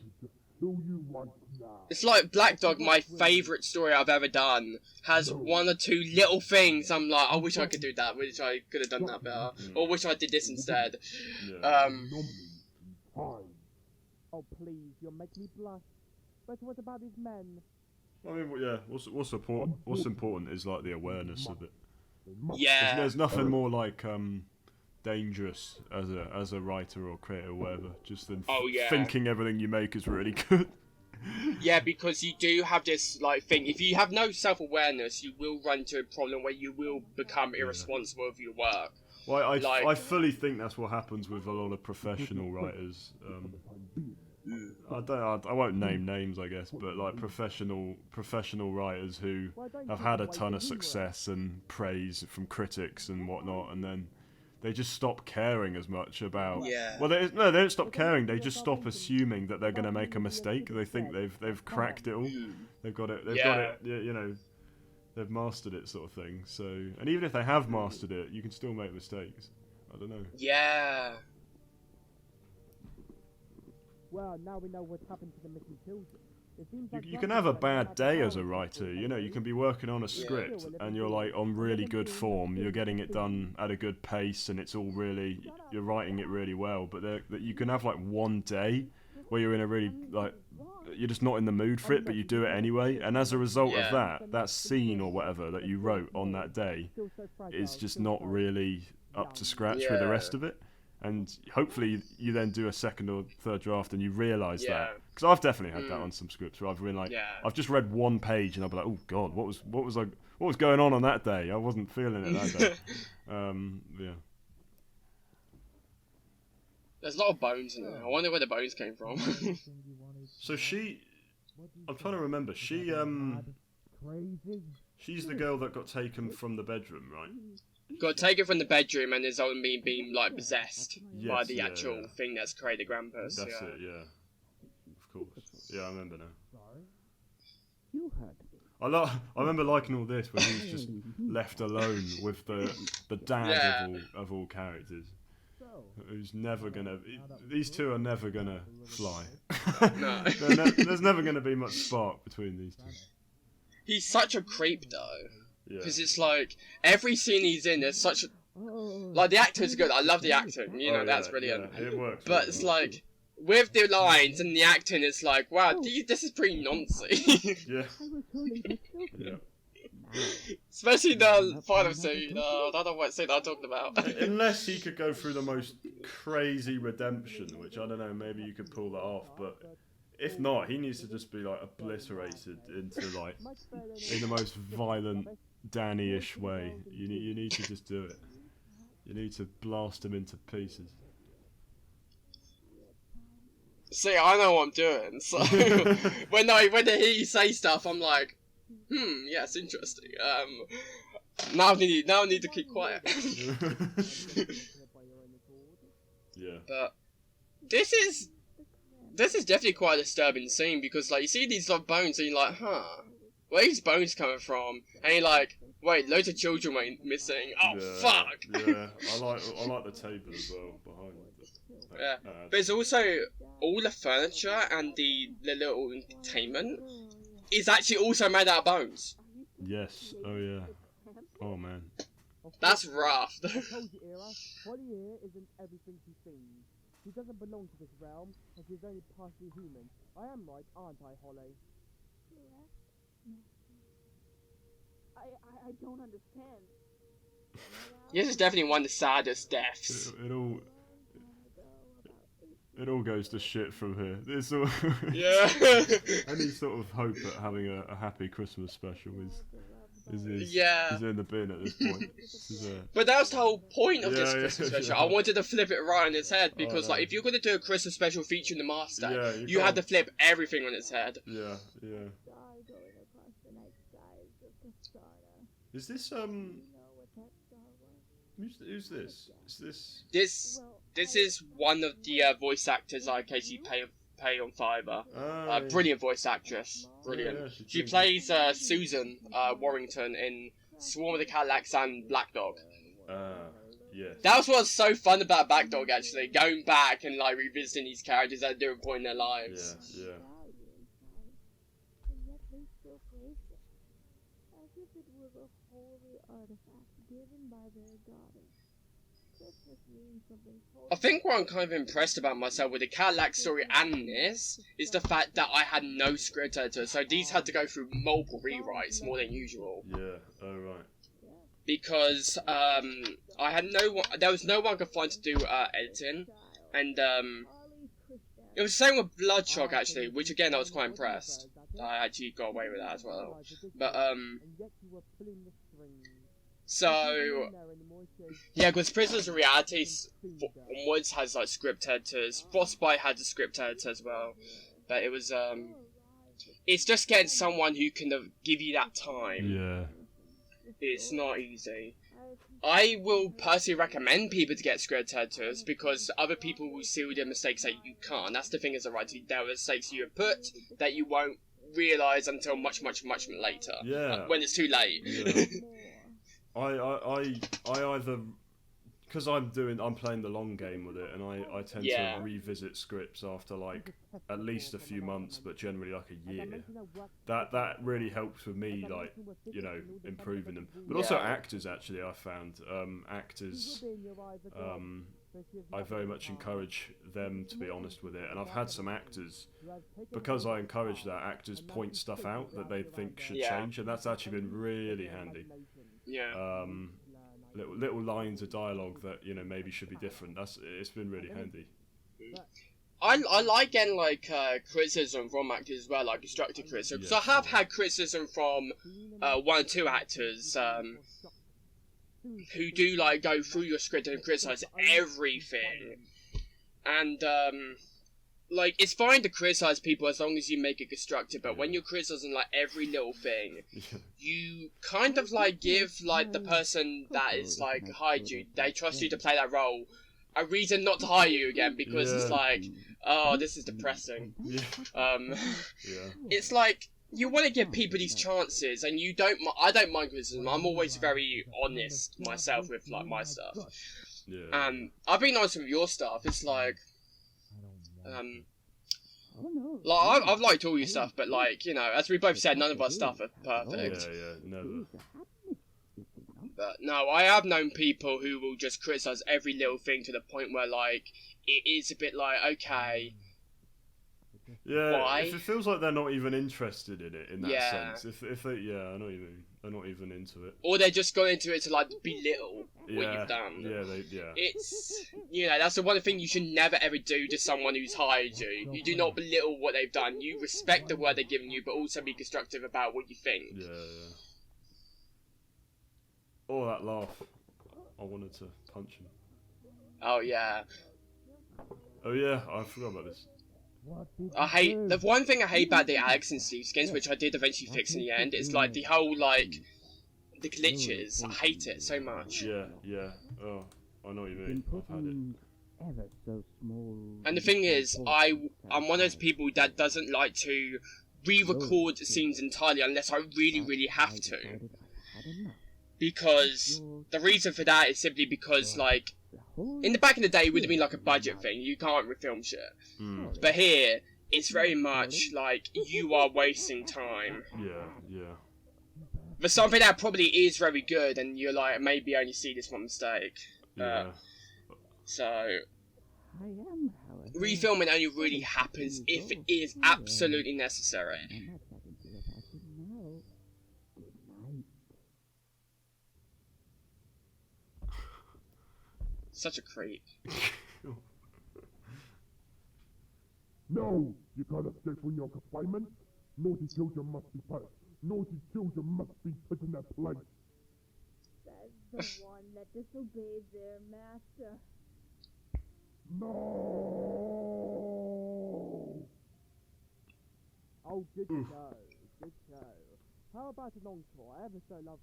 Who you want now? It's like Black Dog, my favourite story I've ever done, has one or two little things I'm like, I wish I could do that, wish I could have done that better, or wish I did this instead. Yeah. Time. Oh please, you'll make me blush. But what about these men? I mean, yeah. What's important is like the awareness of it. Yeah. There's nothing more like dangerous as a writer or creator or whatever, just than Oh, yeah. thinking everything you make is really good. Yeah, because you do have this, like, thing. If you have no self-awareness, you will run into a problem where you will become irresponsible with your work. Well, Like- I fully think that's what happens with a lot of professional writers. I won't name names, I guess, but like professional writers who have had a ton of success and praise from critics and whatnot, and then they just stop caring as much about. Yeah. Well, they don't stop caring. They just stop assuming that they're going to make a mistake. They think they've cracked it all. They've got it. They've got it. You know, they've mastered it, sort of thing. So, and even if they have mastered it, you can still make mistakes. I don't know. Yeah. Well, now we know what's happened to the missing children. It seems like You can have a bad day as a writer, you know, you can be working on a script and you're like on really good form, you're getting it done at a good pace and it's all really, you're writing it really well, but that you can have like one day where you're in a really, like, you're just not in the mood for it, but you do it anyway, and as a result of that scene or whatever that you wrote on that day is just not really up to scratch with the rest of it. And hopefully you then do a second or third draft and you realise that. Because I've definitely had that on some scripts where I've been like, I've just read one page and I'll be like, oh god, what was going on that day? I wasn't feeling it that day. Yeah. There's a lot of bones in there. I wonder where the bones came from. So I'm trying to remember. She's the girl that got taken from the bedroom, right? Got taken from the bedroom and is only being like possessed by Yes, the yeah, actual yeah. thing that's created Grampus. That's it, yeah. Of course. Yeah, I remember now. You heard me. I remember liking all this when he was just left alone with the dad of all characters. Who's never gonna... These two are never gonna fly. No. There's never gonna be much spark between these two. He's such a creep though. Yeah. Because it's like, every scene he's in, there's such Like, the actor's good. I love the acting. You know, Oh, that's yeah, brilliant. yeah, it works. But it's like, with the lines and the acting, it's like, wow, this is pretty nonsense. Yeah. Yeah. Especially the final scene. I don't know what scene I'm talking about. Unless he could go through the most crazy redemption, which I don't know, maybe you could pull that off, but if not, he needs to just be like obliterated into like in the most violent Danny-ish way. You need to just do it. You need to blast him into pieces. See, I know what I'm doing. So when I hear you say stuff, I'm like, yes, interesting. Now I need to keep quiet. Yeah. But this is definitely quite a disturbing scene because like you see these like bones and you're like, where are these bones coming from? And you're like, wait, loads of children went missing. Oh Yeah, fuck. Yeah, I like the table as well behind it. Yeah, but it's also all the furniture and the little entertainment is actually also made out of bones. Yes. Oh yeah. Oh man. That's rough. I told you, Ira, Holly here isn't everything she seems. She doesn't belong to this realm, and she's only partially human. I am right, aren't I, Holly? I don't understand. This is definitely one of the saddest deaths. It all goes to shit from here. It's all Yeah. any sort of hope at having a happy Christmas special is in the bin at this point. But that was the whole point of this Yeah, Christmas yeah, special. yeah. I wanted to flip it right on its head because, no. like, if you're gonna do a Christmas special featuring the Master, Yeah, you had can't- to flip everything on its head. Yeah, yeah. Star going across the night skies of Casana. Is this You know what that star was? who's this? Is this? This is one of the voice actors I occasionally pay on Fiverr. Brilliant voice actress, brilliant. Yeah, She plays Susan Warrington in Swarm of the Cadillacs and Black Dog. Yes. That was what's so fun about Black Dog, actually, going back and like revisiting these characters at a different point in their lives. Yeah, yeah. And yet they still praise it, as if it was a holy artifact given by their goddess. Christmas means something totally I think what I'm kind of impressed about myself with the Cadillac story and this is the fact that I had no script editor, so these had to go through multiple rewrites more than usual. Yeah. Oh right. Because I had there was no one I could find to do editing, and it was the same with Bloodshot actually, which again I was quite impressed. I actually got away with that as well. But so yeah, because Prisoners of Reality onwards has like script editors. Frostbite had a script editor as well, but it was it's just getting someone who can give you that time. Yeah. It's not easy. I will personally recommend people to get script editors because other people will see the mistakes that you can't. That's the thing as a writer. There are mistakes you have put that you won't realise until much later. Yeah. When it's too late. Yeah. I either because I'm playing the long game with it, and I tend Yeah. to revisit scripts after like at least a few months, but generally like a year. That really helps with me, like, you know, improving them. But also Yeah. actors, actually, I found actors. I very much encourage them to be honest with it, and I've had some actors, because I encourage that, actors point stuff out that they think should Yeah. change, and that's actually been really handy. Yeah. Little lines of dialogue that, you know, maybe should be different. It's been really handy. I like getting like criticism from actors as well, like constructive criticism. Because I have had criticism from one or two actors who do like go through your script and criticize everything. And like it's fine to criticize people as long as you make it constructive, but when you're criticizing like every little thing, you kind of like give like the person that is like hired you, they trust you to play that role, a reason not to hire you again, because it's Yeah. like, oh, this is depressing. Yeah. Yeah. It's like you want to give people these chances, and you don't. I don't mind criticism. I'm always very honest myself with like my stuff. Yeah. I've been honest with your stuff. It's like, I've liked all your stuff, but like, you know, as we both said, none of our stuff are perfect. Yeah, never. But no, I have known people who will just criticize every little thing to the point where, like, it is a bit like, okay, Yeah, why? if it feels like they're not even interested in it in that Yeah. sense. If they, yeah, I know what you mean. They're not even into it. Or they're just going into it to, like, belittle what Yeah, you've done. yeah. It's, you know, that's the one thing you should never ever do to someone who's hired you. You do not belittle what they've done. You respect the word they're giving you, but also be constructive about what you think. Yeah. Oh, that laugh. I wanted to punch him. Oh, yeah. Oh yeah, I forgot about this. I hate, the one thing I hate about the Alex and Steve skins, which I did eventually fix in the end, is like the whole, like, the glitches. I hate it so much. Yeah. Oh, I know what you mean. I've had it. Ever so small. And the thing is, I'm one of those people that doesn't like to re-record scenes entirely unless I really have to. Because the reason for that is simply because, like, in the back in the day, it would have been like a budget thing. You can't refilm shit. But here, it's very much like you are wasting time Yeah. for something that probably is very good, and you're like, maybe only see this one mistake. Yeah. So, I am, however. refilming only really happens if it is absolutely necessary. I'm not talking to you about it now. Good night. Such a creep. No! You can't escape from your confinement. Naughty children must be punished. Naughty children must be put in their place. Says the one that disobeyed their master. No! Oh, good show. Good show. How about an encore? I ever so love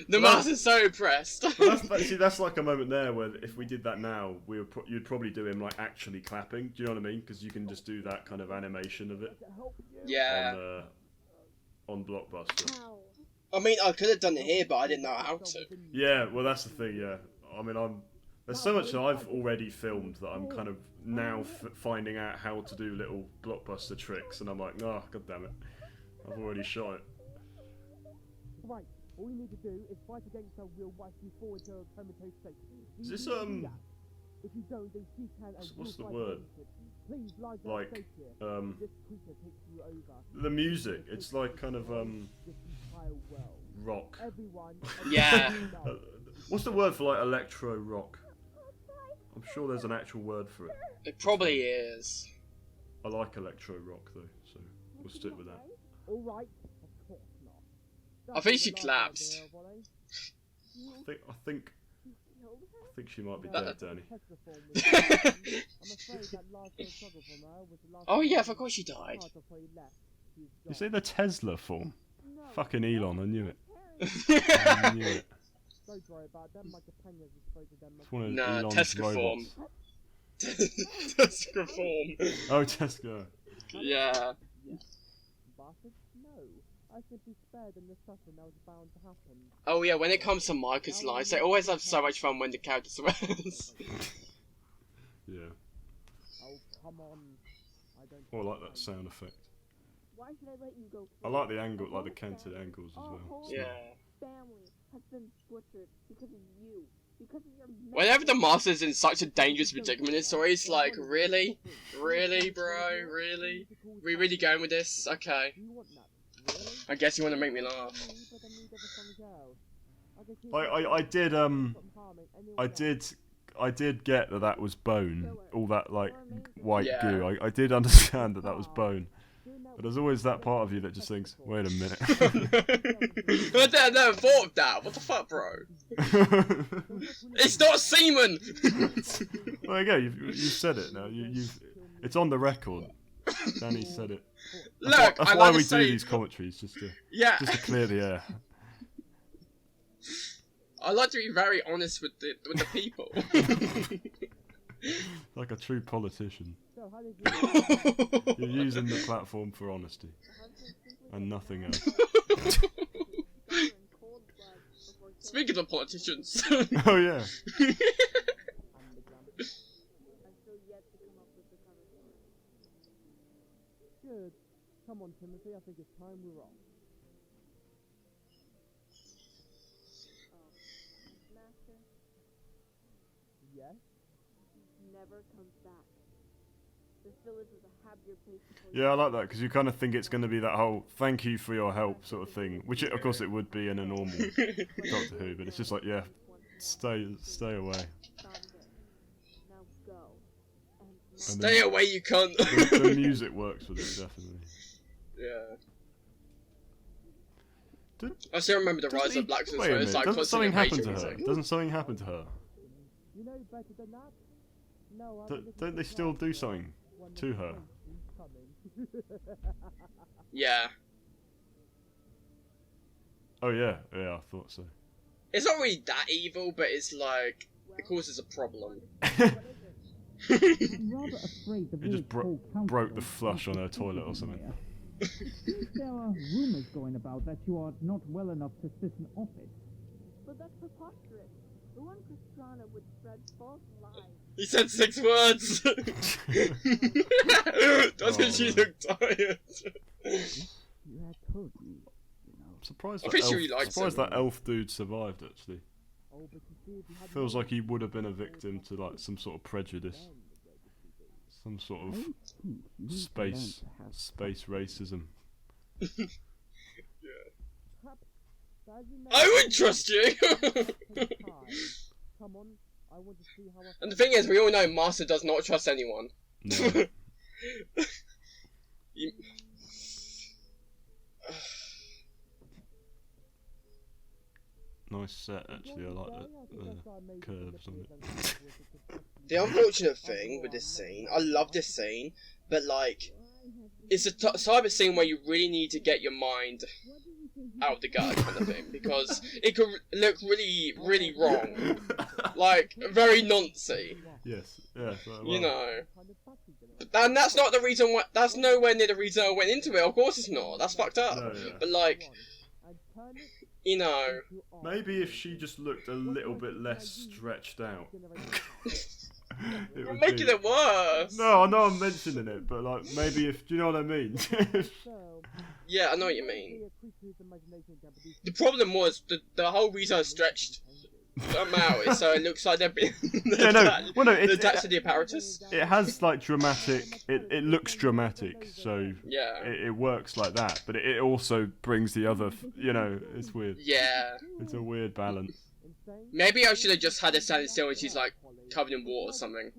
The master's so impressed. That's like a moment there where if we did that now, you'd probably do him like actually clapping. Do you know what I mean? Because you can just do that kind of animation of it Yeah. on Blockbuster. Ow. I mean, I could have done it here, but I didn't know how to. Yeah, well that's the thing. Yeah, I mean there's so much that I've already filmed that I'm kind of now finding out how to do little Blockbuster tricks, and I'm like, oh god damn it, I've already shot it. Right, all you need to do is fight against her will wipe you forward to a comatose state. Is this If you don't, then she can what's the word? Please, lie down Like safe here. This creature takes you over. the music. It's like kind of This entire world. rock. Everyone. Yeah. What's the word for like electro rock? I'm sure there's an actual word for it. It probably is. I like electro rock though, so we'll stick with that. All right. Of course not. I think she collapsed. I think she might be dead, Danny. Oh yeah, I forgot she died. You say the Tesla form? No. Fucking Elon, I knew it. Nah, I knew it. Don't worry about them. My companions will spoke to them. It's one of Elon's Tesca form. robots. Tesca form. Oh, Tesco. Yeah. Bastard? No. I simply spared them the suffering that was bound to happen. Oh yeah, when it comes to Micah's lines, they always have so much fun when the character swears. Yeah. Oh, come on. I don't. Oh, I like that sound effect. Why should I let you go? I like the angle, like the canted angles as well. It's Yeah. Family has been butchered because of you. Because of your Whenever the master's in such a dangerous predicament in story, it's like, really? Really, bro? Really? We really going with this? Okay. Do you want that? Really? I guess you want to make me laugh. But I need everything else. I did get that was bone. All that like white Yeah. goo. I did understand that was bone. But there's always that part of you that just thinks, wait a minute. I never thought of that. What the fuck, bro? It's not semen! There you go. You've said it now. It's on the record. Danny said it. Look, That's I why like we to say, do these commentaries, just yeah, to clear the air. I like to be very honest with the people. Like a true politician. So how did you? You're using the platform for honesty and nothing else. Speaking of politicians. Oh yeah. Good. Come on, Timothy. I think it's time we're off. Yes? Never comes back. This village was a happier place before Yeah, I like that because you kind of think it's going to be that whole "thank you for your help" sort of thing, which of course it would be in a normal Doctor Who, but it's just like, yeah, stay away. Now go. And Stay away, you cunt. The music works with it definitely. Yeah. Did- I still remember the Doesn't Rise he- of Black Swan, wait a so minute, it's like doesn't constant something happen to invasion her? music. Doesn't something happen to her? You know better than that? No, Don't they still do something to her? Yeah. Oh yeah, yeah, I thought so. It's not really that evil, but it's like, it causes a problem. I'm rather afraid the He just village hall broke the council flush on her is toilet or something. There are rumors going about that you are not well enough to sit in office. But that's preposterous. The one Christiana would spread false lies. He said 6 words! Doesn't she man. look tired? You had told me, you know. I'm surprised I'm that pretty sure he likes surprised it. that elf dude survived actually. Oh, but you see, if you had Feels known like he would have been a victim to like some sort of prejudice, some sort of space racism. I would trust you! Come on, I want to see how I And the thing is, we all know Master does not trust anyone. No. You- Nice set actually. I like the curves on it. The unfortunate thing with this scene, I love this scene, but like, it's a type of scene where you really need to get your mind out of the gut kind of thing, because it could look really, really wrong. Like, very noncy, Yes. Yeah. So, you well, know. And that's not the reason why, that's nowhere near the reason I went into it, of course it's not, that's fucked up. No, yeah. But like, you know, Maybe if she just looked a little bit less stretched out. It you're would making be- it worse. No, I know I'm mentioning it, but like maybe if do you know what I mean? Yeah, I know what you mean. The problem was, the whole reason I stretched them out is so it looks like they're being Yeah, no. Well, no. they're attached to the apparatus. It has like dramatic. It looks dramatic, so Yeah. it works like that. But it also brings the other. You know, it's weird. Yeah. It's a weird balance. Maybe I should have just had her standing still and she's like covered in water or something.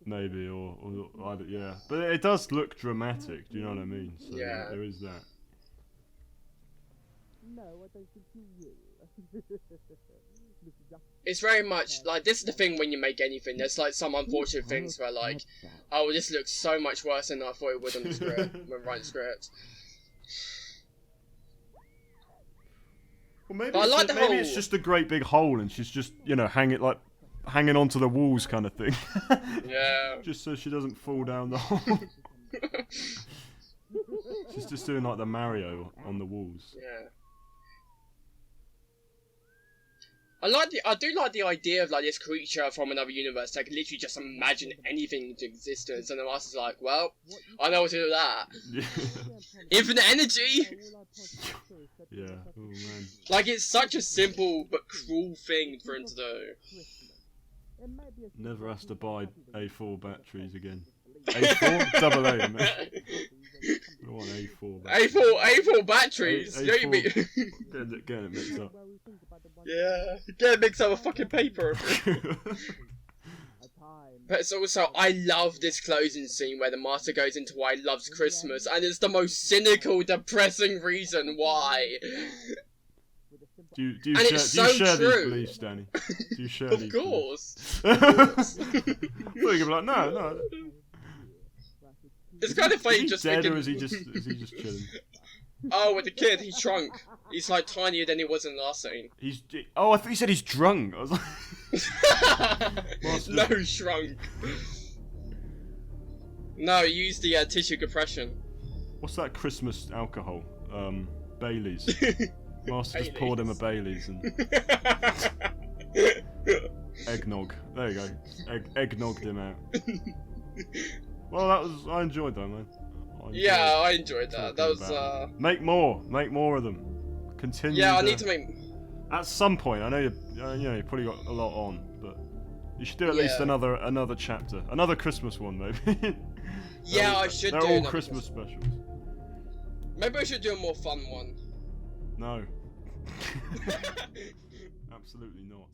Maybe or either, yeah. But it does look dramatic. Do you know what I mean? So Yeah. there is that. No, I don't think you will. It's very much like, this is the thing when you make anything. There's like some unfortunate things where like, oh, this looks so much worse than I thought it would on the script when writing the script. Well, maybe But I like the maybe whole- it's just a great big hole, and she's just hanging onto the walls kind of thing. Yeah. Just so she doesn't fall down the hole. She's just doing like the Mario on the walls. Yeah. I do like the idea of like this creature from another universe that can literally just imagine anything into existence, and the master's like, well, I know what to do with that. Yeah. Infinite energy! Yeah. Oh man. Like, it's such a simple but cruel thing for him to do. Never has to buy A4 batteries again. A4? Double A, man. I want A4 batteries. A4 batteries! A- You know what you mean? Getting it mixed up. Yeah, get a mix up a fucking paper. But it's also, I love this closing scene where the master goes into why he loves Christmas, and it's the most cynical, depressing reason why. Do you And it's so share these true. beliefs, Danny? Do you share Of these course. beliefs? I thought you were like, no. It's kind of Is funny he just dead thinking, or is he just chilling? oh, with the kid, he shrunk. He's like tinier than he was in the last scene. Oh, I thought you said he's drunk. I was like, No, shrunk. No, he used the tissue compression. what's that Christmas alcohol? Bailey's. Master just poured him a Bailey's and eggnog. There you go. Eggnogged him out. Well, I enjoyed that, man. Yeah, I enjoyed that. That was, talking Make more of them. Continue. yeah, I need to make... At some point, I know you probably got a lot on, but You should do at least Yeah. another chapter, another Christmas one maybe. Yeah, I should They're do all another Christmas specials. Maybe I should do a more fun one. No. Absolutely not.